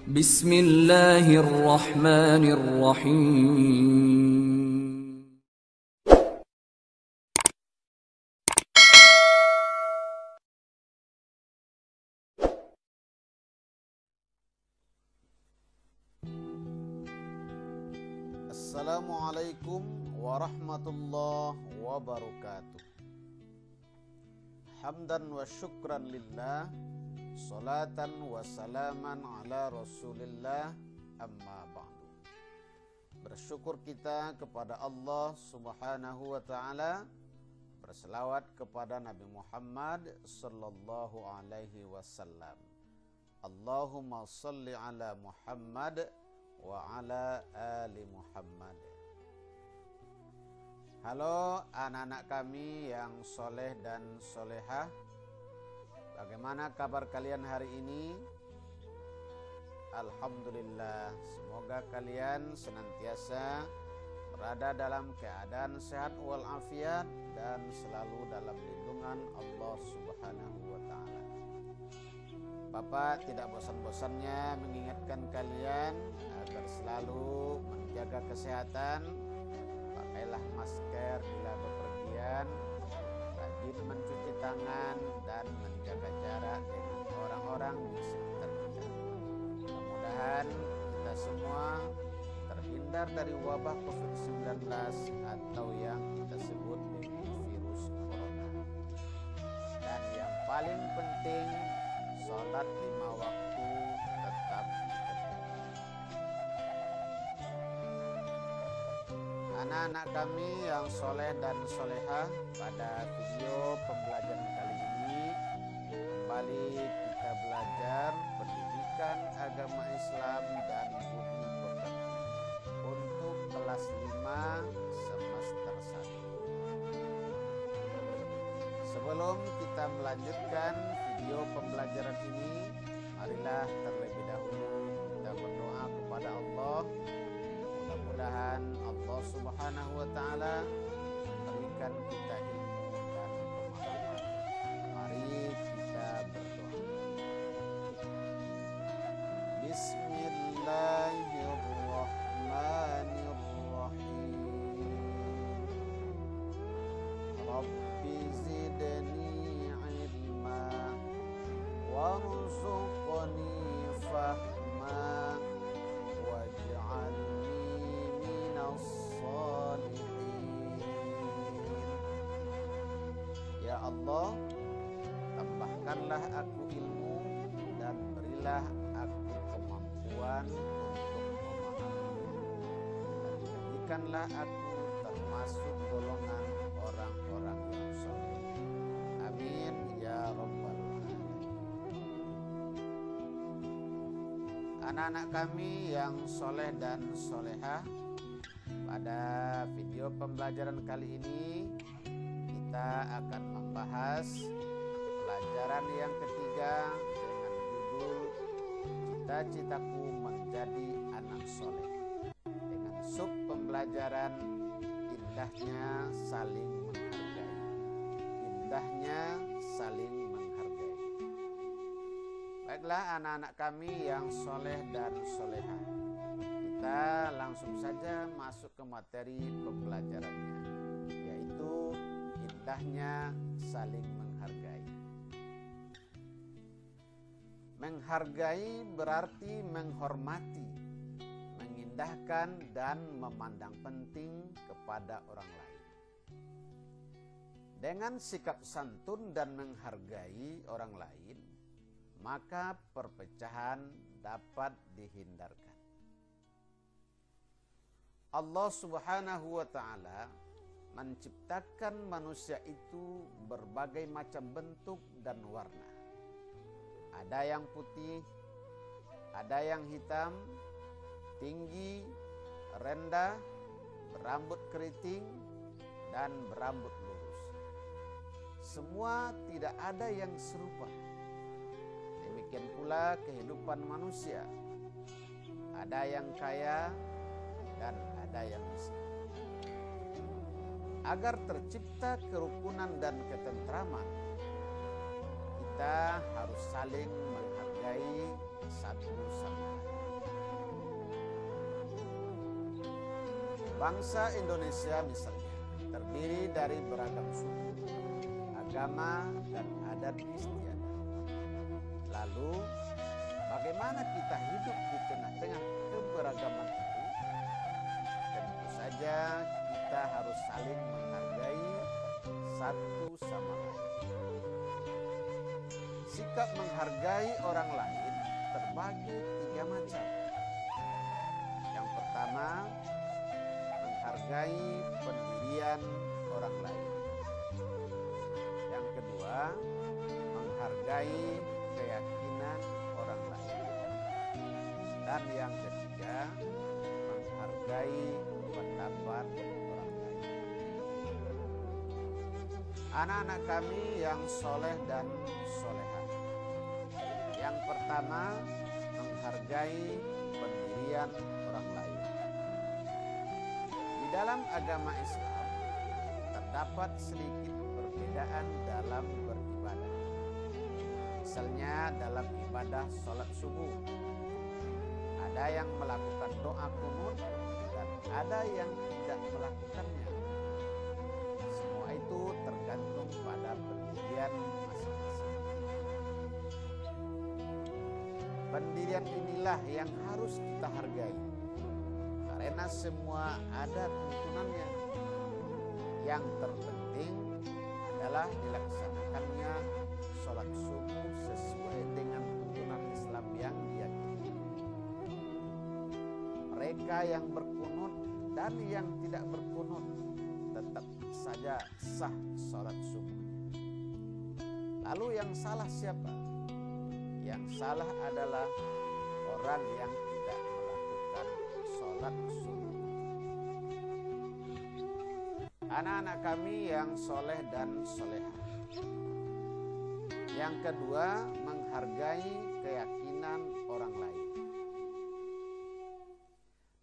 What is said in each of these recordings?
Bismillahirrahmanirrahim. Assalamualaikum warahmatullahi wabarakatuh. Hamdan wa syukran lillah, salatan wa salaman ala rasulillah, amma ba'du. Bersyukur kita kepada Allah subhanahu wa ta'ala, berselawat kepada Nabi Muhammad sallallahu alaihi wasallam. Allahumma salli ala Muhammad wa ala ali Muhammad. Halo anak-anak kami yang soleh dan solehah, bagaimana kabar kalian hari ini? Alhamdulillah, semoga kalian senantiasa berada dalam keadaan sehat walafiat dan selalu dalam lindungan Allah subhanahu wa ta'ala. Bapak tidak bosan-bosannya mengingatkan kalian agar selalu menjaga kesehatan. Pakailah masker bila bepergian, rajin mencuci tangan dan menjaga jarak dengan orang-orang di sekitar kita. Mudah-mudahan kita semua terhindar dari wabah COVID-19 atau yang kita sebut dengan virus corona. Dan yang paling penting, sholat 5 waktu tetap dikerjakan. Anak-anak kami yang soleh dan solehah, pada video pembelajaran kali ini kembali kita belajar pendidikan agama Islam dan budi pekerti untuk kelas 5 semester 1. Sebelum kita melanjutkan video pembelajaran ini, marilah terlebih dahulu kita berdoa kepada Allah. Mudah-mudahan Allah subhanahu wa ta'ala memberikan kita ilmu dan pemahaman. Mari kita berdoa. Bismillahirrahmanirrahim. Rabbi zidni ilma warzuqni fahma waj'alni minas shalihin. Ya Allah, tambahkanlah aku ilmu dan berilah aku kemampuan untuk memahami, dan jadikanlah aku termasuk golongan orang-orang yang saleh. Amin ya rabbal alamin. Anak-anak kami yang soleh dan solehah, pada video pembelajaran kali ini kita akan membahas pelajaran yang ketiga dengan judul Cita-citaku menjadi anak soleh, dengan sub pembelajaran indahnya saling menghargai. Indahnya saling menghargai. Baiklah anak-anak kami yang soleh dan solehah, kita langsung saja masuk ke materi pembelajarannya, yaitu indahnya saling menghargai. Menghargai berarti menghormati, mengindahkan dan memandang penting kepada orang lain. Dengan sikap santun dan menghargai orang lain, maka perpecahan dapat dihindarkan. Allah subhanahu wa ta'ala menciptakan manusia itu berbagai macam bentuk dan warna. Ada yang putih, ada yang hitam, tinggi, rendah, berambut keriting, dan berambut lurus. Semua tidak ada yang serupa. Demikian pula kehidupan manusia. Ada yang kaya dan ada yang miskin. Agar tercipta kerukunan dan ketentraman, kita harus saling menghargai satu sama lain. Bangsa Indonesia misalnya terdiri dari beragam suku, agama, dan adat istiadat. Lalu, bagaimana kita hidup di tengah-tengah keberagaman itu? Tentu saja kita harus saling menghargai satu sama lain. Sikap menghargai orang lain terbagi 3 macam. Yang pertama, menghargai pendirian orang lain. Yang kedua, menghargai keyakinan orang lain. Dan yang ketiga, menghargai pendapat orang lain. Anak-anak kami yang soleh dan solehah. Yang pertama, menghargai pendirian orang lain. Di dalam agama Islam terdapat sedikit perbedaan dalam beribadah. Misalnya dalam ibadah sholat subuh, ada yang melakukan doa kunut dan ada yang tidak melakukannya. Semua itu tergantung pada pendirian masing-masing. Pendirian inilah yang harus kita hargai, karena semua ada tuntunannya. Yang terpenting adalah dilaksanakannya sholat subuh sesuai dengan tuntunan Islam yang diyakini. Mereka yang berkunut dan yang tidak berkunut tetap saja sah sholat subuhnya. Lalu yang salah siapa? Yang salah adalah orang yang tidak melakukan sholat subuh. Anak-anak kami yang soleh dan solehah. Yang kedua, menghargai keyakinan orang lain.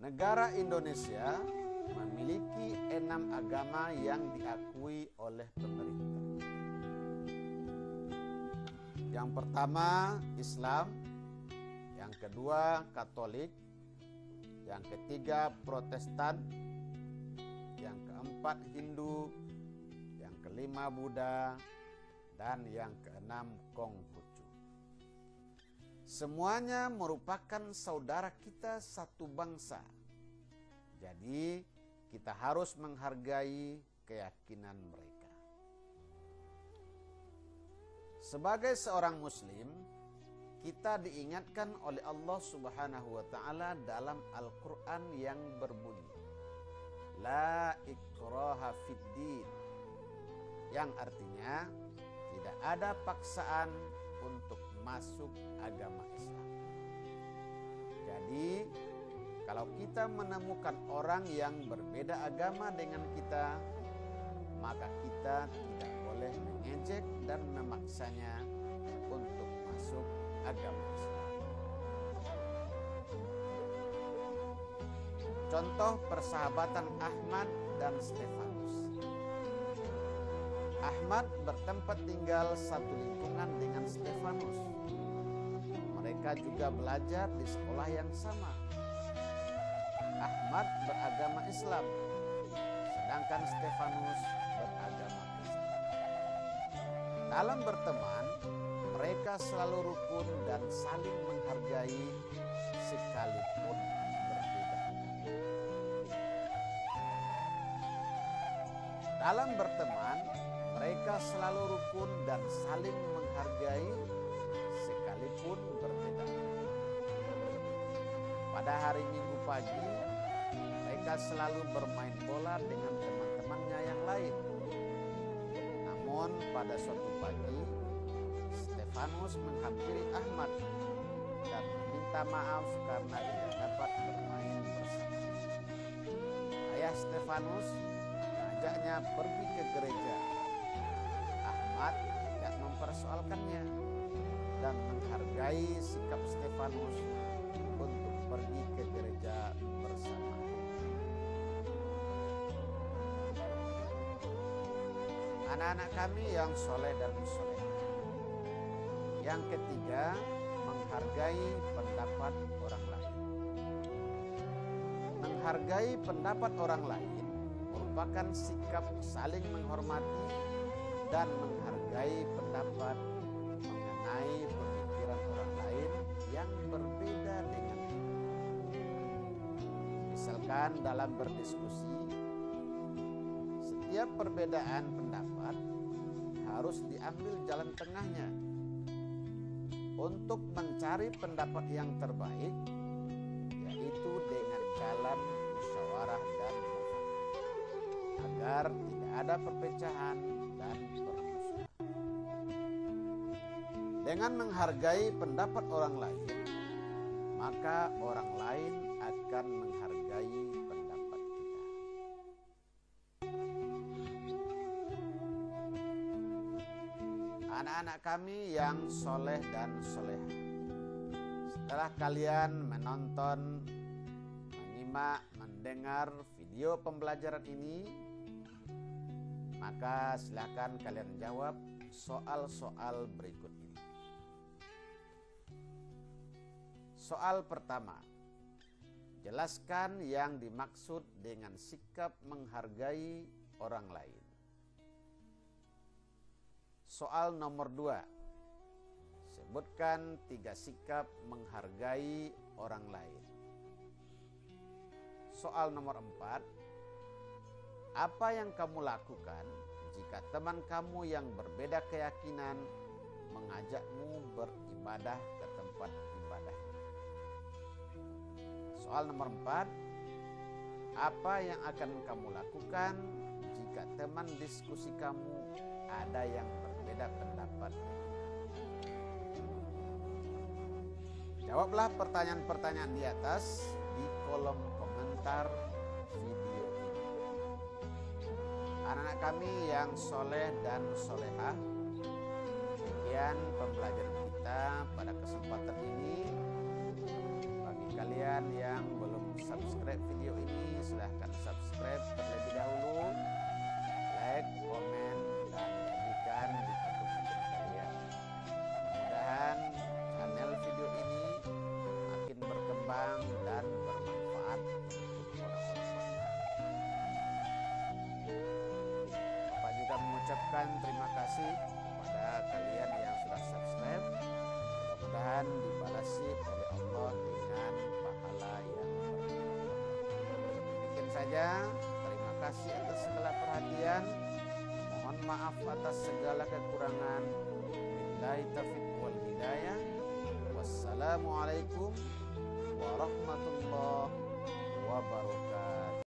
Negara Indonesia memiliki 6 agama yang diakui oleh pemerintah. Yang pertama Islam, yang kedua Katolik, yang ketiga Protestan, yang keempat Hindu, yang kelima Buddha, dan yang keenam Konghucu. Semuanya merupakan saudara kita satu bangsa. Jadi kita harus menghargai keyakinan mereka. Sebagai seorang muslim, kita diingatkan oleh Allah Subhanahu wa taala dalam Al-Qur'an yang berbunyi, La ikraha fiddin, yang artinya tidak ada paksaan untuk masuk agama Islam. Jadi, kalau kita menemukan orang yang berbeda agama dengan kita, maka kita tidak boleh mengejek dan memaksanya untuk masuk agama Islam. Contoh persahabatan Ahmad dan Stefanus. Ahmad bertempat tinggal satu lingkungan dengan Stefanus. Mereka juga belajar di sekolah yang sama. Ahmad beragama Islam, sedangkan Stefanus beragama Kristen. Dalam berteman, mereka selalu rukun dan saling menghargai sekalipun berbeda. Dalam berteman, mereka selalu rukun dan saling menghargai sekalipun berbeda. Pada hari Minggu pagi, mereka selalu bermain bola dengan teman-temannya yang lain. Namun pada suatu pagi, Stefanus menghampiri Ahmad dan meminta maaf karena tidak dapat bermain bersama. Ayah Stefanus mengajaknya pergi ke gereja. Ahmad tidak mempersoalkannya dan menghargai sikap Stefanus untuk pergi ke gereja bersama. Anak-anak kami yang soleh dan soleh. Yang ketiga, menghargai pendapat orang lain. Menghargai pendapat orang lain merupakan sikap saling menghormati dan menghargai pendapat mengenai pemikiran orang lain yang berbeda dengan kita. Misalkan dalam berdiskusi, setiap perbedaan pendapat harus diambil jalan tengahnya untuk mencari pendapat yang terbaik, yaitu dengan jalan musyawarah dan mufakat, agar tidak ada perpecahan dan permusuhan. Dengan menghargai pendapat orang lain, maka orang lain akan menghargai pendapat kita. Anak-anak kami yang soleh dan solehah, setelah kalian menonton, menyimak, mendengar video pembelajaran ini, maka silakan kalian jawab soal-soal berikut ini. Soal pertama, jelaskan yang dimaksud dengan sikap menghargai orang lain. Soal nomor 2, sebutkan 3 sikap menghargai orang lain. Soal nomor 4, apa yang kamu lakukan jika teman kamu yang berbeda keyakinan mengajakmu beribadah ke tempat ibadah? Soal nomor 4, apa yang akan kamu lakukan jika teman diskusi kamu ada yang berbeda pendapat? Jawablah pertanyaan-pertanyaan di atas di kolom komentar video ini. Anak-anak kami yang soleh dan solehah, demikian pembelajaran kita pada kesempatan ini. Bagi kalian yang belum subscribe video ini, silahkan subscribe terlebih dahulu, like, komen, dan bagikan di teman-teman kalian. Mudah-mudahan channel video ini makin berkembang dan bermanfaat untuk orang-orang banyak. Bapak juga mengucapkan terima kasih kepada kalian yang sudah subscribe. Mudah-mudahan dibalasi oleh Allah dengan pahala yang berlimpah. Demikian saja. Terima kasih atas segala perhatian. Mohon maaf atas segala kekurangan. Billahi taufiq wal hidayah. Wassalamualaikum warahmatullahi wabarakatuh.